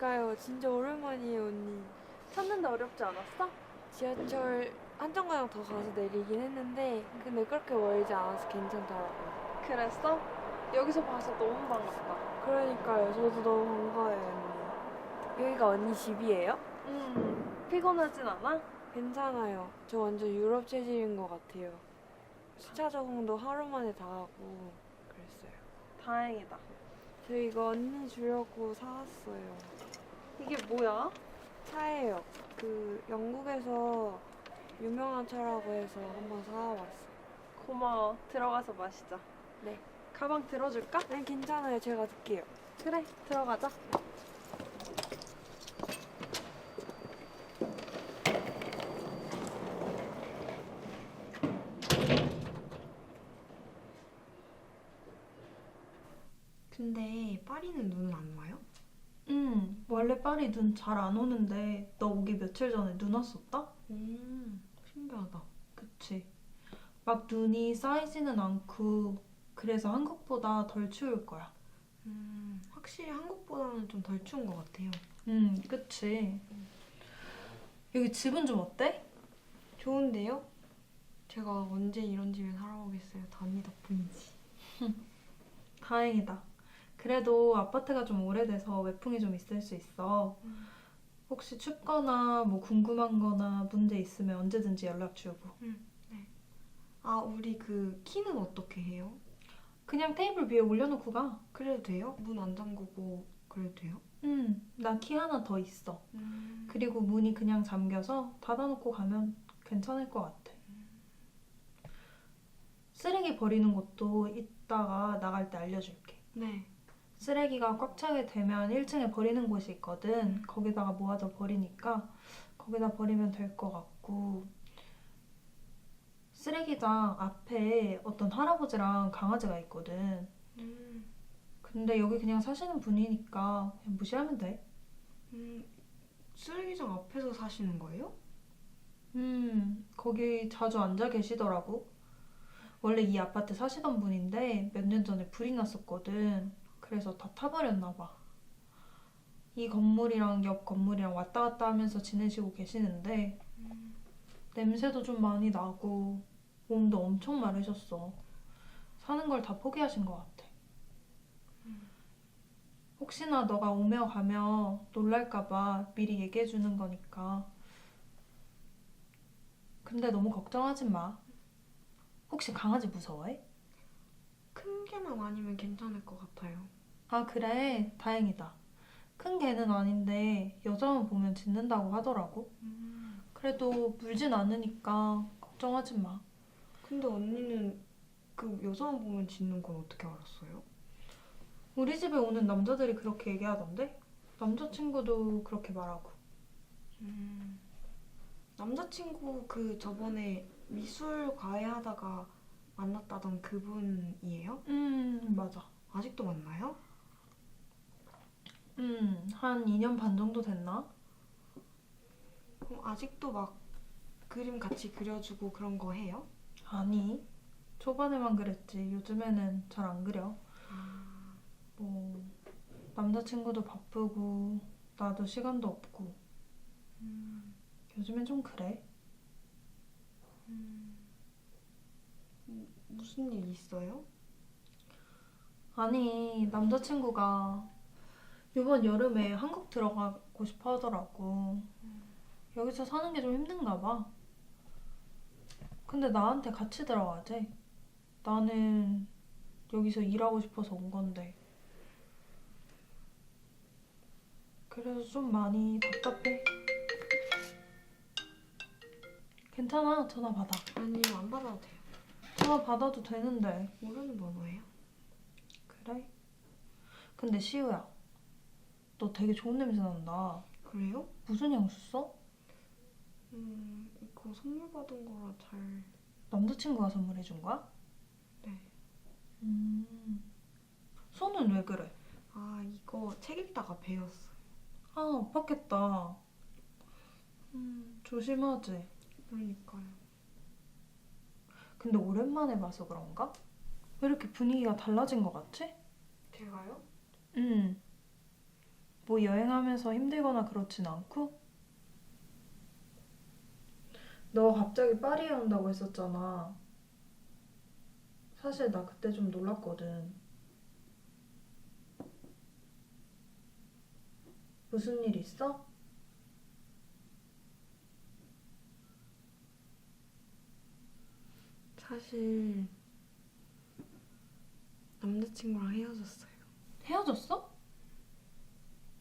그러니까요. 진짜 오랜만이에요, 언니. 찾는데 어렵지 않았어? 지하철 한 정거장 더 가서 내리긴 했는데 근데 그렇게 멀지 않아서 괜찮더라고요. 그랬어? 여기서 봐서 너무 반갑다. 그러니까요. 저도 너무 반가워요, 언니. 여기가 언니 집이에요? 피곤하진 않아? 괜찮아요. 저 완전 유럽 체질인 것 같아요. 시차 적응도 하루 만에 다 하고 그랬어요. 다행이다. 저 이거 언니 주려고 사왔어요. 이게 뭐야? 차예요. 그 영국에서 유명한 차라고 해서 한번 사와봤어요. 고마워. 들어가서 마시자. 네. 가방 들어줄까? 아니 괜찮아요. 제가 들게요. 그래, 들어가자. 근데 파리는 눈은 안 와요? 원래 파리 눈 잘 안 오는데 너 오기 며칠 전에 눈 왔었다? 신기하다. 그치. 막 눈이 쌓이지는 않고 그래서 한국보다 덜 추울 거야. 확실히 한국보다는 좀 덜 추운 것 같아요. 그치. 여기 집은 좀 어때? 좋은데요? 제가 언제 이런 집에 살아오겠어요. 다 언니 덕분이지. 다행이다. 그래도 아파트가 좀 오래돼서 외풍이 좀 있을 수 있어. 혹시 춥거나 뭐 궁금한 거나 문제 있으면 언제든지 연락 주고. 네. 아, 우리 그 키는 어떻게 해요? 그냥 테이블 위에 올려놓고 가. 그래도 돼요? 문 안 잠그고 그래도 돼요? 나 키 하나 더 있어. 그리고 문이 그냥 잠겨서 닫아놓고 가면 괜찮을 것 같아. 쓰레기 버리는 것도 이따가 나갈 때 알려줄게. 네. 쓰레기가 꽉 차게 되면 1층에 버리는 곳이 있거든. 거기다가 모아서 버리니까 거기다 버리면 될 것 같고, 쓰레기장 앞에 어떤 할아버지랑 강아지가 있거든. 근데 여기 그냥 사시는 분이니까 그냥 무시하면 돼. 쓰레기장 앞에서 사시는 거예요? 거기 자주 앉아 계시더라고. 원래 이 아파트 사시던 분인데 몇 년 전에 불이 났었거든. 그래서 다 타버렸나 봐. 이 건물이랑 옆 건물이랑 왔다 갔다 하면서 지내시고 계시는데 냄새도 좀 많이 나고 몸도 엄청 마르셨어. 사는 걸 다 포기하신 것 같아. 혹시나 너가 오며 가며 놀랄까봐 미리 얘기해 주는 거니까. 근데 너무 걱정하지 마. 혹시 강아지 무서워해? 큰 개만 아니면 괜찮을 것 같아요. 아, 그래. 다행이다. 큰 개는 아닌데 여자만 보면 짖는다고 하더라고. 그래도 물진 않으니까 걱정하지 마. 근데 언니는 그 여자만 보면 짖는 건 어떻게 알았어요? 우리 집에 오는 남자들이 그렇게 얘기하던데? 남자친구도 그렇게 말하고. 남자친구 그 저번에 미술 과외 하다가 만났다던 그분이에요? 맞아. 아직도 만나요? 한 2년 반 정도 됐나? 그럼 아직도 막 그림 같이 그려주고 그런 거 해요? 아니. 초반에만 그랬지. 요즘에는 잘 안 그려. 뭐, 남자친구도 바쁘고, 나도 시간도 없고. 요즘엔 좀 그래. 무슨 일 있어요? 아니, 남자친구가 이번 여름에 한국 들어가고 싶어 하더라고. 여기서 사는 게 좀 힘든가 봐. 근데 나한테 같이 들어가재. 나는 여기서 일하고 싶어서 온 건데. 그래서 좀 많이 답답해. 괜찮아, 전화 받아. 아니요, 안 받아도 돼요. 전화 받아도 되는데. 모르는 번호예요? 그래? 근데 시우야, 너 되게 좋은 냄새 난다. 그래요? 무슨 향수 써? 이거 선물 받은 거라 잘... 남자친구가 선물해준 거야? 네. 손은 왜 그래? 아, 이거 책 읽다가 배웠어요. 아, 아팠겠다. 조심하지. 그러니까요. 근데 오랜만에 봐서 그런가? 왜 이렇게 분위기가 달라진 것 같지? 제가요? 뭐 뭐 여행하면서 힘들거나 그렇진 않고? 너 갑자기 파리에 온다고 했었잖아. 사실 나 그때 좀 놀랐거든. 무슨 일 있어? 사실 남자친구랑 헤어졌어요. 헤어졌어?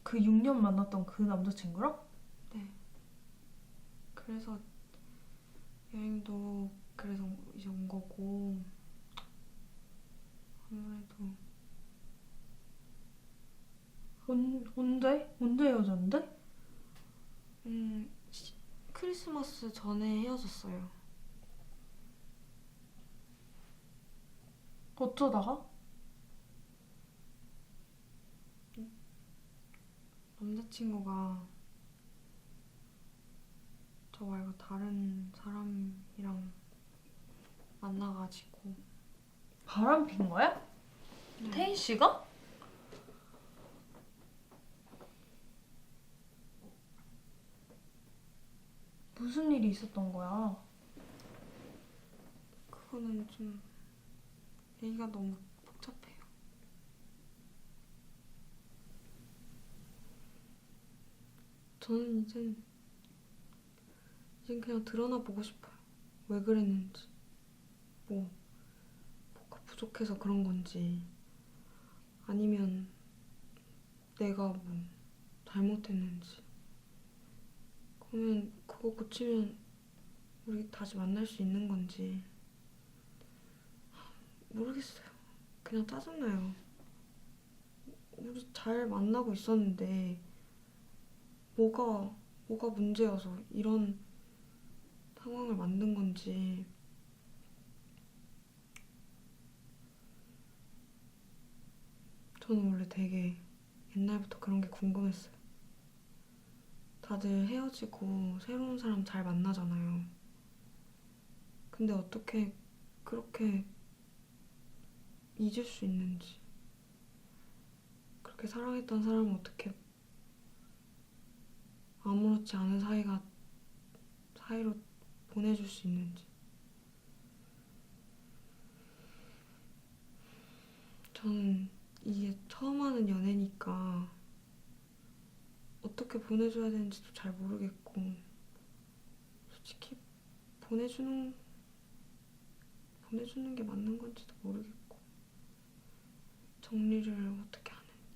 그 6년 만났던 그 남자친구랑? 네. 그래서 여행도 그래서 이제 온 거고 아무래도 언제? 언제 헤어졌는데? 음 크리스마스 전에 헤어졌어요. 어쩌다가? 남자친구가 저 말고 다른 사람이랑 만나가지고. 바람 핀 거야? 네. 태희 씨가? 무슨 일이 있었던 거야? 그거는 좀 얘기가 너무 복잡해요. 저는 이젠 그냥 드러나 보고 싶어요. 왜 그랬는지, 뭐가 부족해서 그런 건지, 아니면 내가 뭐 잘못했는지. 그러면 그거 고치면 우리 다시 만날 수 있는 건지 모르겠어요. 그냥 짜증나요. 우리 잘 만나고 있었는데 뭐가 문제여서 이런 상황을 만든 건지. 저는 원래 되게 옛날부터 그런 게 궁금했어요. 다들 헤어지고 새로운 사람 잘 만나잖아요. 근데 어떻게 그렇게 잊을 수 있는지, 그렇게 사랑했던 사람을 어떻게 아무렇지 않은 사이로 보내줄 수 있는지. 저는 이게 처음 하는 연애니까 어떻게 보내줘야 되는지도 잘 모르겠고, 솔직히 보내주는 게 맞는 건지도 모르겠고, 정리를 어떻게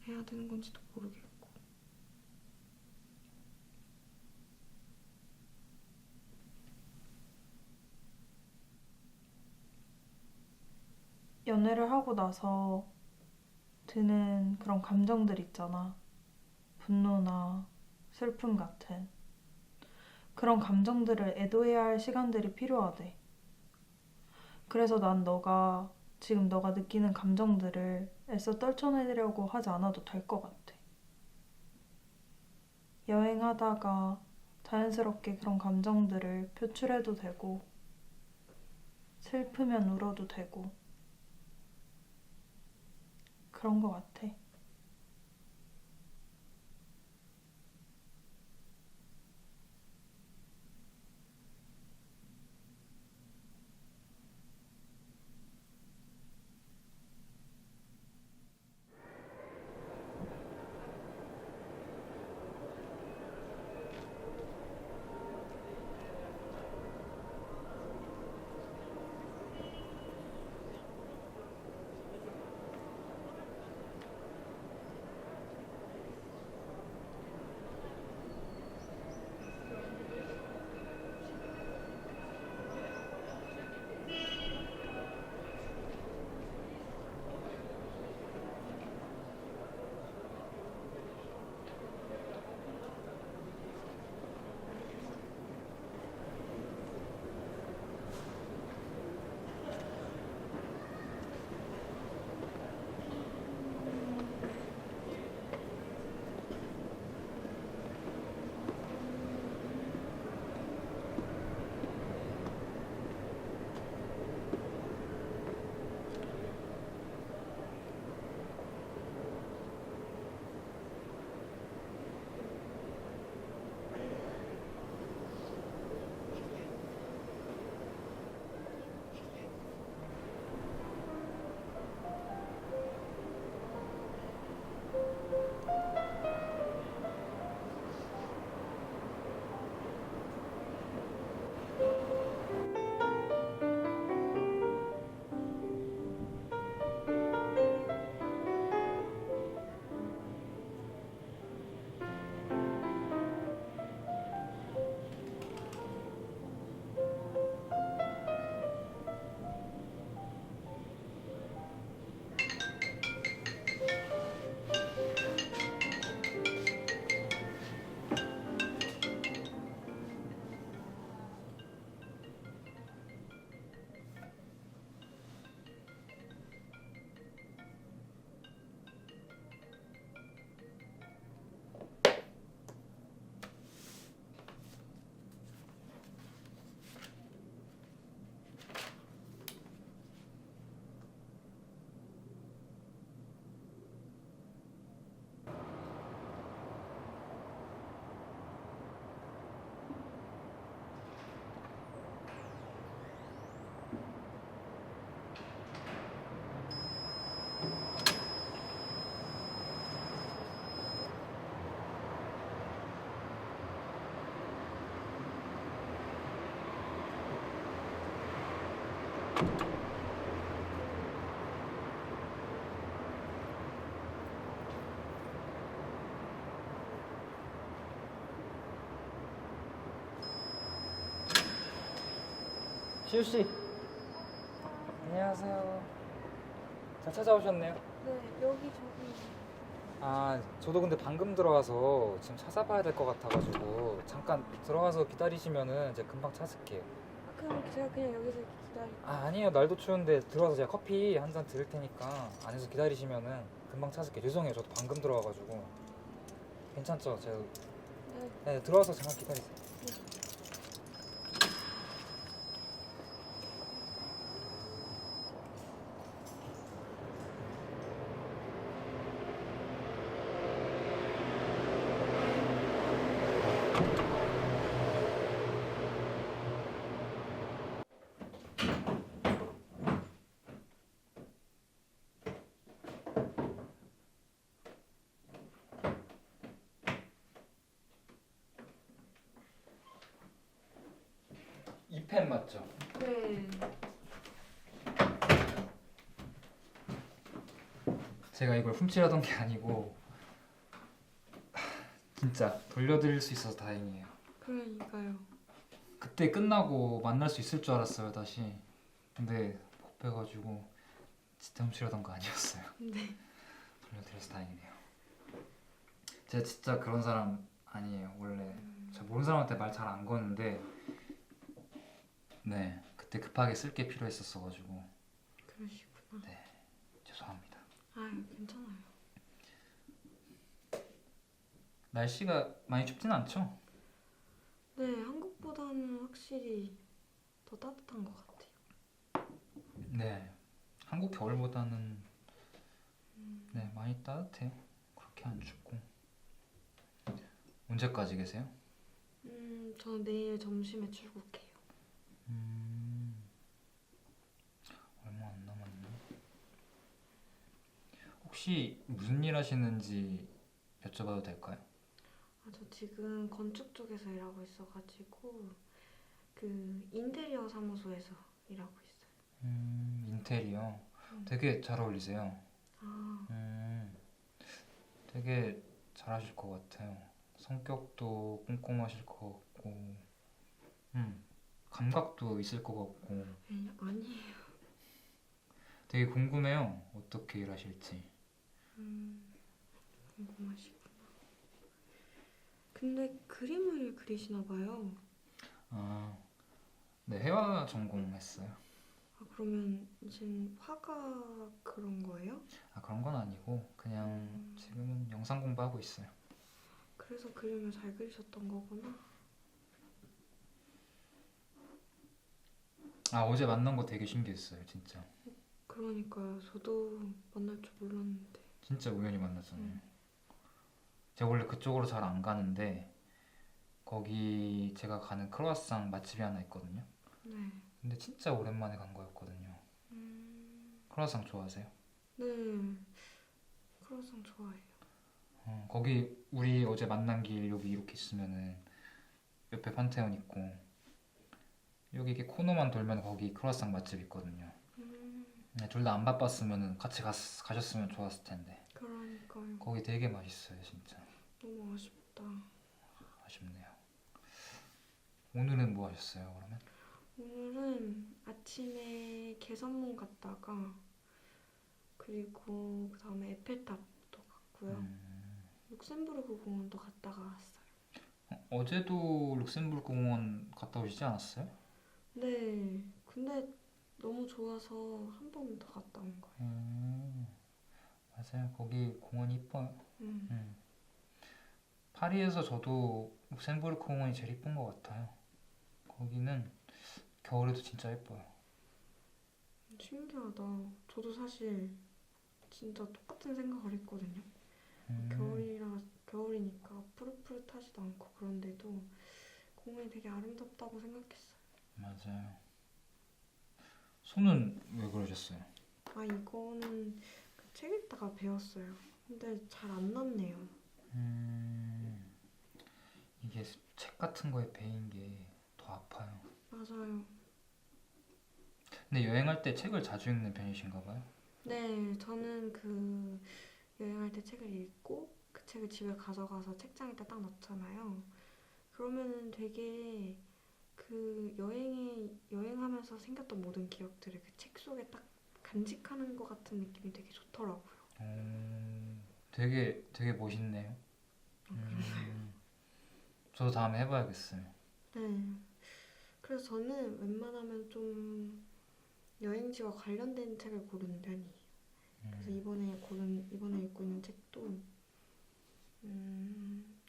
해야 되는 건지도 모르겠고. 연애를 하고 나서 드는 그런 감정들 있잖아. 분노나 슬픔 같은. 그런 감정들을 애도해야 할 시간들이 필요하대. 그래서 난 지금 너가 느끼는 감정들을 애써 떨쳐내려고 하지 않아도 될 것 같아. 여행하다가 자연스럽게 그런 감정들을 표출해도 되고, 슬프면 울어도 되고, 그런 것 같아. 지우 씨. 안녕하세요. 잘 찾아오셨네요. 네, 여기 저기. 아, 저도 근데 방금 들어와서 지금 찾아봐야 될 것 같아가지고 잠깐 들어와서 기다리시면은 이제 금방 찾을게요. 그럼 제가 그냥 여기서 이렇게 기다릴게요. 아, 아니에요. 날도 추운데 들어와서 제가 커피 한 잔 드릴 테니까 안에서 기다리시면은 금방 찾을게요. 죄송해요. 저도 방금 들어와가지고. 괜찮죠? 제가 네. 네, 들어와서 잠깐 기다리세요. 이 펜 맞죠? 네. 제가 이걸 훔치려던 게 아니고 진짜 돌려드릴 수 있어서 다행이에요. 그러니까요. 그때 끝나고 만날 수 있을 줄 알았어요, 다시. 근데 못 뵈가지고 진짜 훔치려던 거 아니었어요. 네. 돌려드려서 다행이네요. 제가 진짜 그런 사람 아니에요. 원래 제가 모르는 사람한테 말 잘 안 거는데 네, 그때 급하게 쓸 게 필요했었어가지고 그러시구나. 죄송합니다. 아, 괜찮아요. 날씨가 많이 춥진 않죠? 네, 한국보다는 확실히 더 따뜻한 것 같아요. 네, 한국 겨울보다는 네, 많이 따뜻해요. 그렇게 안 춥고. 언제까지 계세요? 저는 내일 점심에 출국해요. 얼마 안 남았네. 혹시 무슨 일 하시는지 여쭤봐도 될까요? 아, 저 지금 건축 쪽에서 일하고 있어가지고 그 인테리어 사무소에서 일하고 있어요. 인테리어. 되게 잘 어울리세요. 아, 되게 잘하실 것 같아요. 성격도 꼼꼼하실 것 같고, 감각도 있을 것 같고, 아니에요. 되게 궁금해요. 어떻게 일하실지. 궁금하시구나. 근데 그림을 그리시나 봐요. 아, 네, 회화 전공했어요. 아, 그러면 이제 화가 그런 거예요? 아, 그런 건 아니고, 그냥 지금은 영상 공부하고 있어요. 그래서 그림을 잘 그리셨던 거구나. 아, 어제 만난 거 되게 신기했어요, 진짜. 그러니까요. 저도 만날 줄 몰랐는데. 진짜 우연히 만났잖아요. 제가 원래 그쪽으로 잘 안 가는데, 거기 제가 가는 크로와상 맛집이 하나 있거든요. 네. 근데 진짜 오랜만에 간 거였거든요. 크로와상 좋아하세요? 네. 크로아상 좋아해요. 거기 우리 어제 만난 길 여기 이렇게 있으면은 옆에 판테온 있고 여기 이렇게 코너만 돌면 거기 크로와상 맛집 있거든요. 네, 둘 다 안 바빴으면은 같이 가셨으면 좋았을 텐데 그러니까요. 거기 되게 맛있어요, 진짜. 너무 아쉽다. 아쉽네요. 오늘은 뭐 하셨어요, 그러면? 오늘은 아침에 개선문 갔다가 그리고 그 다음에 에펠탑도 갔고요. 룩셈부르크 공원도 갔다가 왔어요. 어제도 룩셈부르크 공원 갔다 오시지 않았어요? 네. 근데 너무 좋아서 한 번 더 갔다 온 거예요. 맞아요. 거기 공원이 이뻐요. 음. 파리에서 저도 룩셈부르크 공원이 제일 이쁜 것 같아요. 거기는 겨울에도 진짜 예뻐요. 신기하다. 저도 사실 진짜 똑같은 생각을 했거든요. 음, 겨울이니까 푸릇푸릇하지도 않고 그런데도 공원이 되게 아름답다고 생각했어요. 맞아요. 손은 왜 그러셨어요? 아, 이거는 그 책 읽다가 배웠어요. 근데 잘 안 났네요. 이게 책 같은 거에 베인 게 더 아파요. 맞아요. 근데 여행할 때 책을 자주 읽는 편이신가 봐요? 네, 저는 그 여행할 때 책을 읽고 그 책을 집에 가져가서 책장에다 딱 넣잖아요. 그러면은 되게 그 그 여행하면서 생겼던 모든 기억들을 그 책 속에 딱 간직하는 것 같은 느낌이 되게 좋더라고요. 되게 멋있네요. 저도 다음에 해봐야겠어요. 네. 그래서 저는 웬만하면 좀 여행지와 관련된 책을 고르는 편이에요. 그래서 이번에 읽고 있는 책도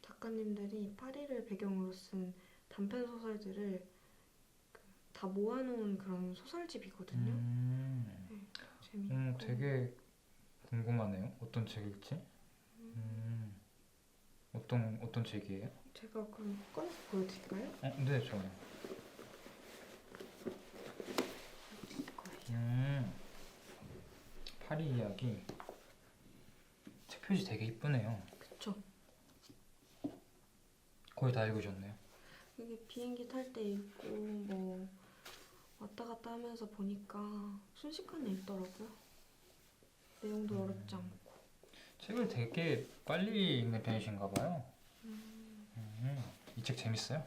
작가님들이 파리를 배경으로 쓴 단편 소설들을 다 모아놓은 그런 소설집이거든요. 네, 재밌고. 되게 궁금하네요. 어떤 책일지. 어떤 책이에요? 제가 그럼 꺼내서 보여드릴까요? 네, 좋아요. 파리 이야기. 책 표지 되게 이쁘네요. 그쵸. 거의 다 읽으셨네요. 이게 비행기 탈 때 읽고 뭐 왔다 갔다 하면서 보니까 순식간에 읽더라고요. 내용도 어렵지 않고. 책을 되게 빨리 읽는 편이신가 봐요. 이 책 재밌어요?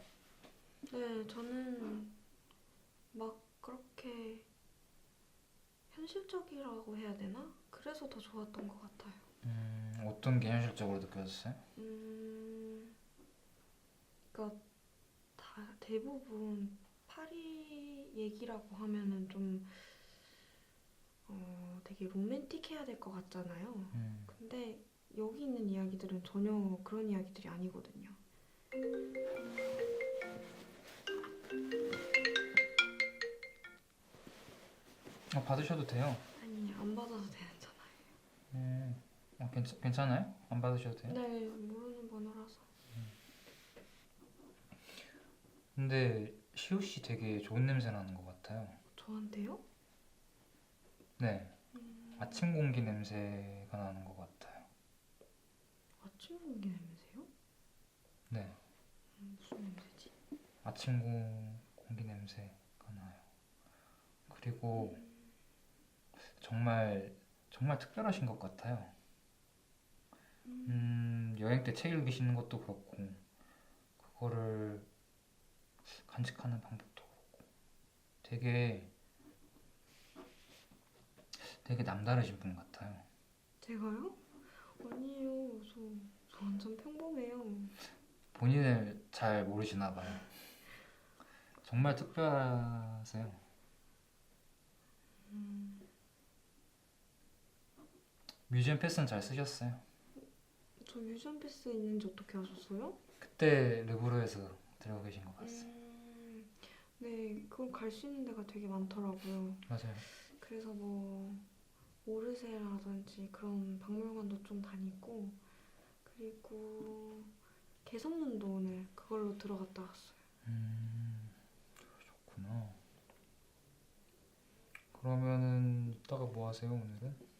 네, 저는 막 그렇게 현실적이라고 해야 되나? 그래서 더 좋았던 것 같아요. 어떤 게 현실적으로 느껴졌어요? 그러니까 대부분 파리 얘기라고 하면은 좀 되게 로맨틱해야 될 것 같잖아요. 근데 여기 있는 이야기들은 전혀 그런 이야기들이 아니거든요. 받으셔도 돼요. 아니, 안 받아도 되잖아요. 괜찮아요? 안 받으셔도 돼요? 네, 모르는 번호라서. 근데 시우 씨 되게 좋은 냄새 나는 것 같아요. 저한테요? 네, 아침 공기 냄새가 나는 것 같아요. 아침 공기 냄새요? 네, 무슨 냄새지? 아침 공기 냄새가 나요. 그리고 정말 특별하신 것 같아요. 여행 때 책 읽으시는 것도 그렇고 그거를 간직하는 방법도 그렇고 되게 남다르신 분 같아요. 제가요? 아니에요. 저 완전 평범해요. 본인을 잘 모르시나 봐요. 정말 특별하세요. 뮤지엄 패스는 잘 쓰셨어요? 저 뮤지엄 패스 있는지 어떻게 아셨어요? 그때 르브르에서 들어가 계신 것 같아요. 네, 그건 갈 수 있는 데가 되게 많더라고요. 맞아요. 그래서 뭐 오르세라든지 그런 박물관도 좀 다니고, 그리고 개선문도 오늘 그걸로 들어갔다 왔어요. 그렇구나. 그러면은 이따가 뭐 하세요 오늘은?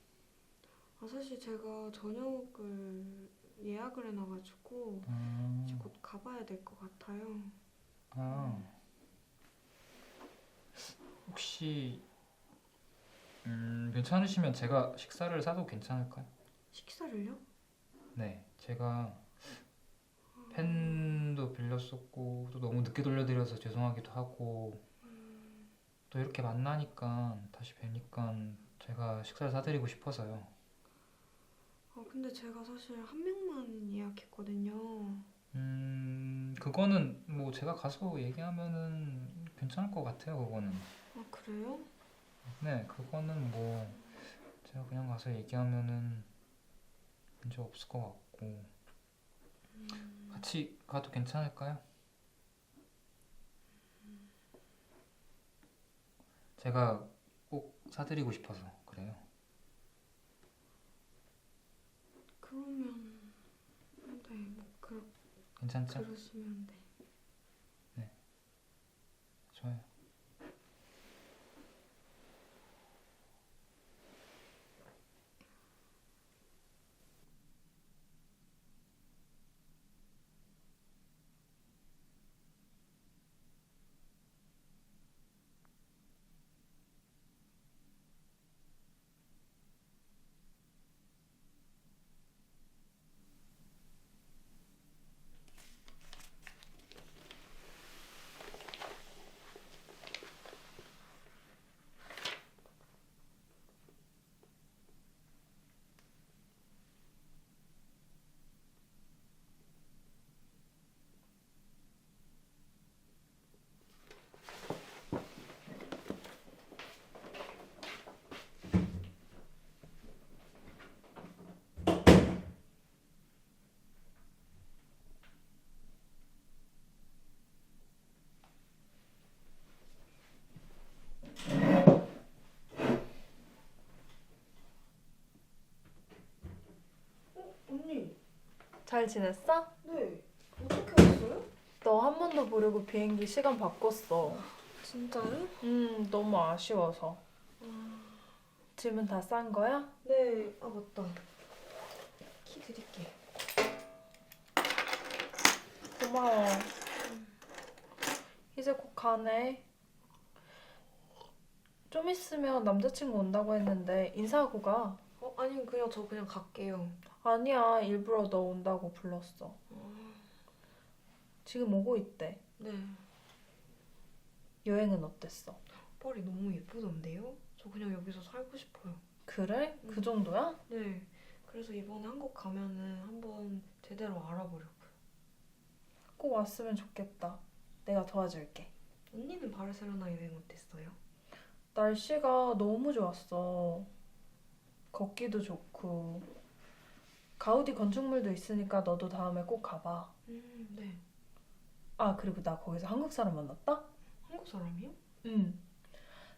사실 제가 저녁을 예약을 해놔가지고 이제 곧 가봐야 될 것 같아요. 혹시 괜찮으시면 제가 식사를 사도 괜찮을까요? 식사를요? 네, 제가 펜도 빌렸었고 또 너무 늦게 돌려드려서 죄송하기도 하고 또 이렇게 만나니까 다시 뵈니까 제가 식사를 사드리고 싶어서요. 근데 제가 사실 한 명만 예약했거든요. 그거는 뭐 제가 가서 얘기하면은 괜찮을 것 같아요. 그거는. 그래요? 네, 그거는 뭐 제가 그냥 가서 얘기하면은 문제 없을 것 같고 같이 가도 괜찮을까요? 제가 꼭 사드리고 싶어서 그래요. 그러면 네, 뭐 괜찮죠? 그러시면 돼. 좋아요. 언니, 잘 지냈어? 네. 어떻게 왔어요? 너 한 번 더 보려고 비행기 시간 바꿨어. 진짜요? 너무 아쉬워서. 짐은 다 싼 거야? 네. 아, 맞다. 키 드릴게요. 고마워. 이제 곧 가네. 좀 있으면 남자친구 온다고 했는데 인사하고 가. 아니, 그냥 저 그냥 갈게요. 아니야, 일부러 너 온다고 불렀어. 지금 오고 있대. 네. 여행은 어땠어? 뻘이 너무 예쁘던데요? 저 그냥 여기서 살고 싶어요. 그래? 그 정도야? 네. 그래서 이번에 한국 가면은 한번 제대로 알아보려고요. 꼭 왔으면 좋겠다. 내가 도와줄게. 언니는 바르셀로나 여행 어땠어요? 날씨가 너무 좋았어. 걷기도 좋고. 가우디 건축물도 있으니까 너도 다음에 꼭 가봐. 네. 아, 그리고 나 거기서 한국 사람 만났다? 한국 사람이요? 응.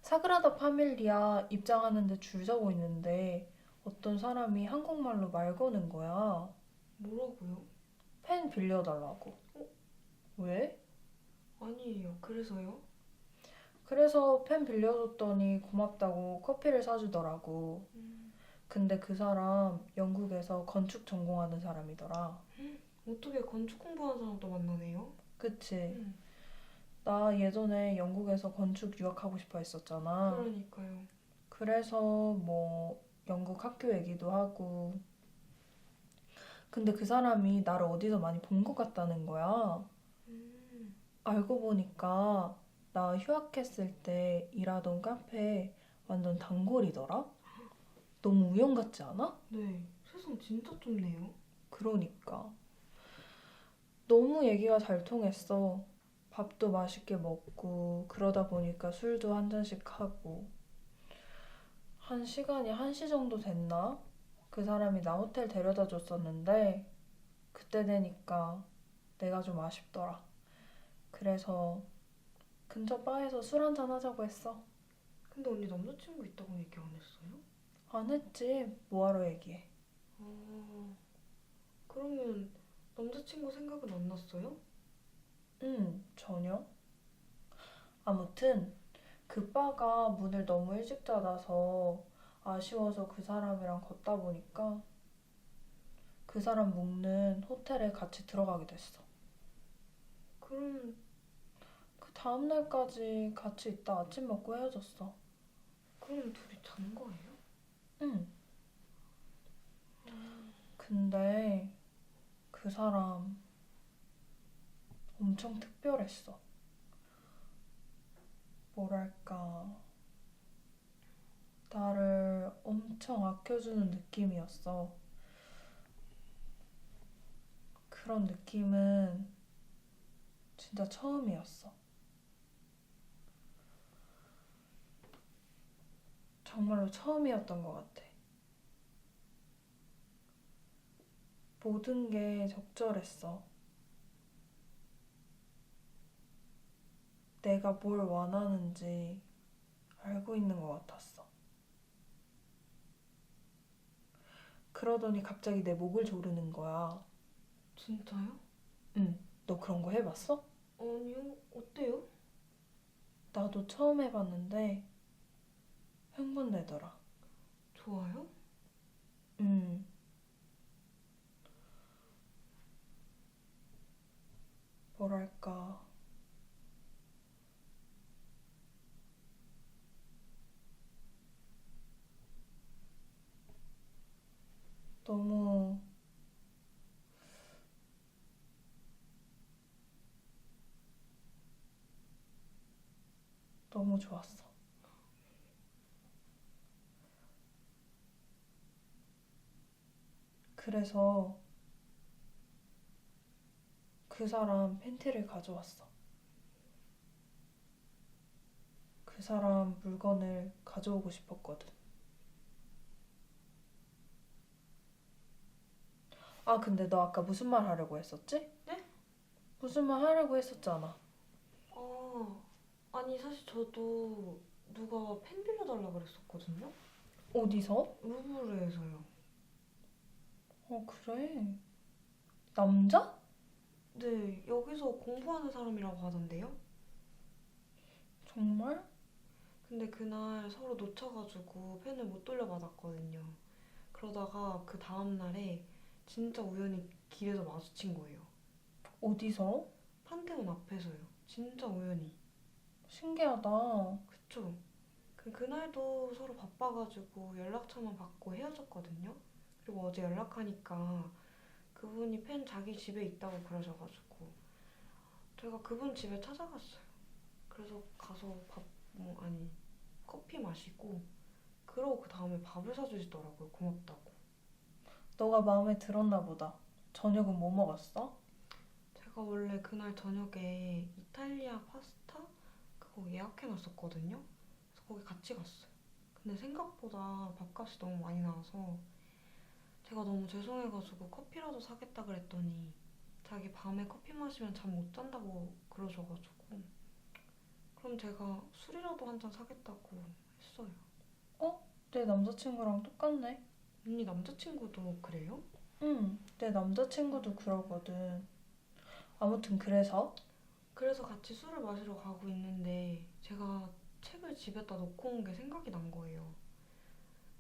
사그라다 파밀리아 입장하는데 줄 서고 있는데 어떤 사람이 한국말로 말 거는 거야. 뭐라고요? 펜 빌려달라고. 왜? 아니에요. 그래서요? 그래서 펜 빌려줬더니 고맙다고 커피를 사주더라고. 근데 그 사람 영국에서 건축 전공하는 사람이더라. 어떻게 건축 공부하는 사람도 만나네요? 그치? 음, 나 예전에 영국에서 건축 유학하고 싶어 했었잖아. 그러니까요. 그래서 뭐 영국 학교 얘기도 하고. 근데 그 사람이 나를 어디서 많이 본 것 같다는 거야. 음, 알고 보니까 나 휴학했을 때 일하던 카페 완전 단골이더라? 너무 우연 같지 않아? 네. 세상 진짜 좁네요. 그러니까. 너무 얘기가 잘 통했어. 밥도 맛있게 먹고, 그러다 보니까 술도 한 잔씩 하고. 한 시간이 1시 정도 됐나? 그 사람이 나 호텔 데려다 줬었는데, 그때 되니까 내가 좀 아쉽더라. 그래서 근처 바에서 술 한잔 하자고 했어. 근데 언니 남자친구 있다고 얘기 안 했어요? 안 했지. 뭐하러 얘기해. 그러면 남자친구 생각은 안 났어요? 전혀. 아무튼 그 바가 문을 너무 일찍 닫아서 아쉬워서 그 사람이랑 걷다 보니까 그 사람 묵는 호텔에 같이 들어가게 됐어. 그럼 그 다음날까지 같이 있다 아침 먹고 헤어졌어. 그럼 둘이 잔 거예요? 응. 근데 그 사람 엄청 특별했어. 뭐랄까, 나를 엄청 아껴주는 느낌이었어. 그런 느낌은 진짜 처음이었어. 정말로 처음이었던 것 같아. 모든 게 적절했어. 내가 뭘 원하는지 알고 있는 것 같았어. 그러더니 갑자기 내 목을 조르는 거야. 진짜요? 응, 너 그런 거 해봤어? 아니요. 어때요? 나도 처음 해봤는데 흥분되더라. 좋아요? 응. 뭐랄까, 너무 너무 좋았어. 그래서 그 사람 팬티를 가져왔어. 그 사람 물건을 가져오고 싶었거든. 아, 근데 너 아까 무슨 말 하려고 했었지? 네? 무슨 말 하려고 했었잖아. 아니 사실 저도 누가 펜 빌려달라 그랬었거든요. 어디서? 루브르에서요. 그래. 남자? 네, 여기서 공부하는 사람이라고 하던데요? 정말? 근데 그날 서로 놓쳐가지고 펜을 못 돌려받았거든요. 그러다가 그 다음날에 진짜 우연히 길에서 마주친 거예요. 어디서? 판테온 앞에서요. 진짜 우연히. 신기하다. 그쵸? 그날도 서로 바빠가지고 연락처만 받고 헤어졌거든요. 그리고 어제 연락하니까 그분이 펜 자기 집에 있다고 그러셔가지고 제가 그분 집에 찾아갔어요. 그래서 가서 커피 마시고 그러고 그 다음에 밥을 사주시더라고요. 고맙다고. 너가 마음에 들었나 보다. 저녁은 뭐 먹었어? 제가 원래 그날 저녁에 이탈리아 파스타 그거 예약해놨었거든요. 그래서 거기 같이 갔어요. 근데 생각보다 밥값이 너무 많이 나와서 제가 너무 죄송해가지고 커피라도 사겠다 그랬더니 자기 밤에 커피 마시면 잠 못 잔다고 그러셔가지고 그럼 제가 술이라도 한 잔 사겠다고 했어요. 내 남자친구랑 똑같네. 언니 남자친구도 그래요? 응, 내 남자친구도 그러거든. 아무튼 그래서 같이 술을 마시러 가고 있는데 제가 책을 집에다 놓고 온 게 생각이 난 거예요.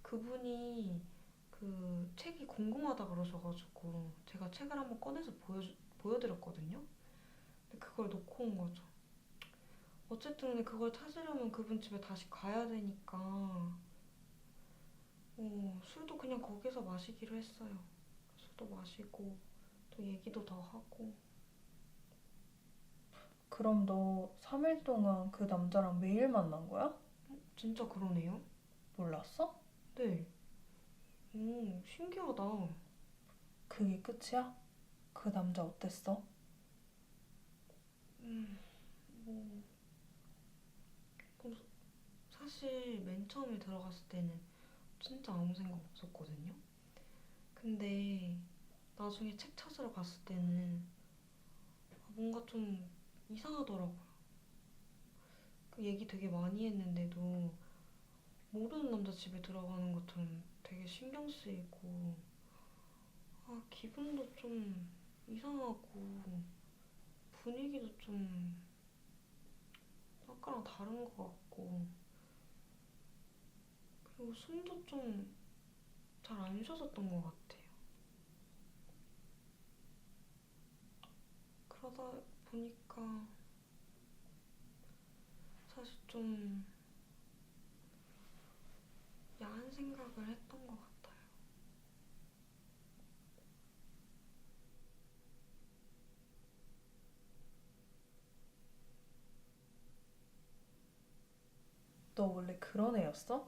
그분이 그 책이 궁금하다 그러셔가지고 제가 책을 한번 꺼내서 보여드렸거든요. 근데 그걸 놓고 온 거죠. 어쨌든 근데 그걸 찾으려면 그분 집에 다시 가야 되니까 술도 그냥 거기서 마시기로 했어요. 술도 마시고 또 얘기도 더 하고. 그럼 너 3일 동안 그 남자랑 매일 만난 거야? 진짜 그러네요? 몰랐어? 네. 오, 신기하다. 그게 끝이야? 그 남자 어땠어? 뭐 그럼 사실 맨 처음에 들어갔을 때는 진짜 아무 생각 없었거든요. 근데 나중에 책 찾으러 갔을 때는 뭔가 좀 이상하더라고요. 그 얘기 되게 많이 했는데도 모르는 남자 집에 들어가는 것처럼 되게 신경 쓰이고 기분도 좀 이상하고 분위기도 좀 아까랑 다른 것 같고 그리고 숨도 좀 잘 안 쉬어졌던 것 같아요. 그러다 보니까 사실 좀 야한 생각을 했던 것 같아요. 너 원래 그런 애였어?